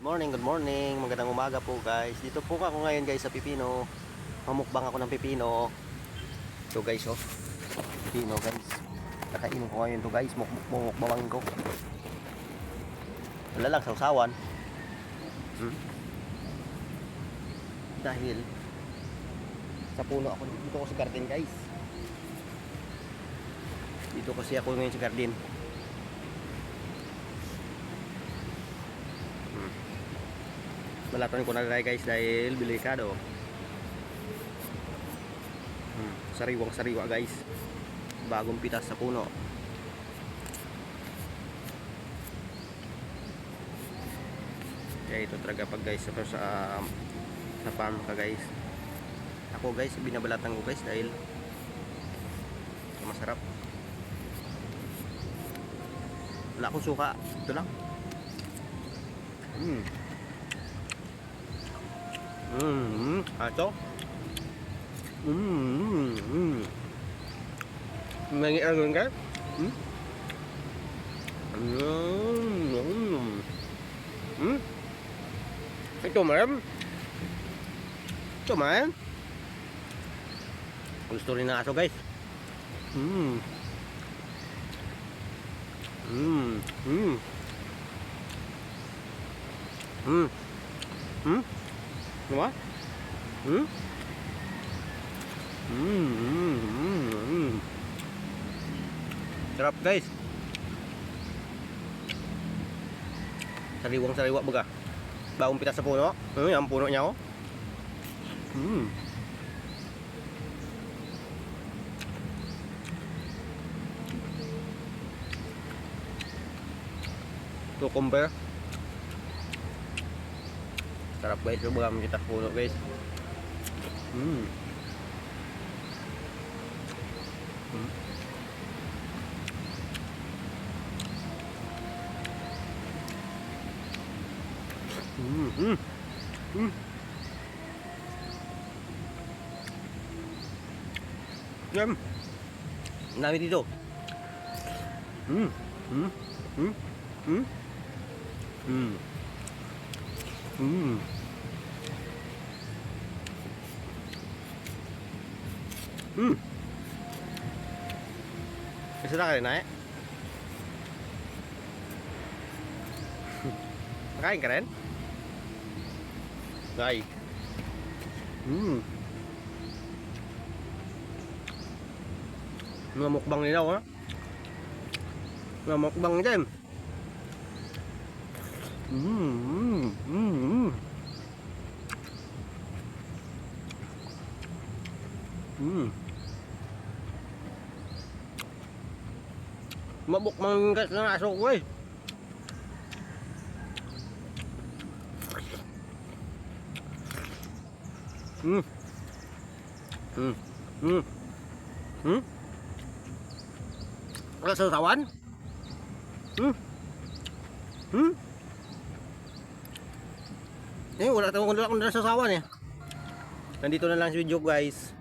Good morning. Magandang umaga po guys. Dito po ako ngayon guys sa pipino. Mamukbang ako ng pipino. Ito guys oh. Pipino guys. Kakainin ko ngayon to guys. Mukbang ko. Wala lang sausawan. Dahil sa puno ako. Dito ako sa garden guys. Dito kasi ako ngayon sa garden. Balatan ko na guys dahil delikado. Sariwang sariwa guys. Bagong pitas sa puno. Kaya ito talaga pag guys sa farm ka guys. Ako guys binabalatan ko guys dahil masarap. Wala akong suka. Ito lang. Ato. Mangi ang kan? Ito ma'am. Ito ma'am. Gusto rin na aso guys. Diba? Sarap guys. Sariwang sariwa baga. Bagong pitas sa puno. Ang puno niya oh. Cucumber. Sarap guys, baga kita puno guys. Yum. Nami dito. Bisa tak kali naik? Kain keren? Baik. Mukbang ni daw ha? Mukbang din. Mabukbang guys ng aso ko eh. Wala sausawan? Wala akong sausawan eh. Nandito na lang sa video guys.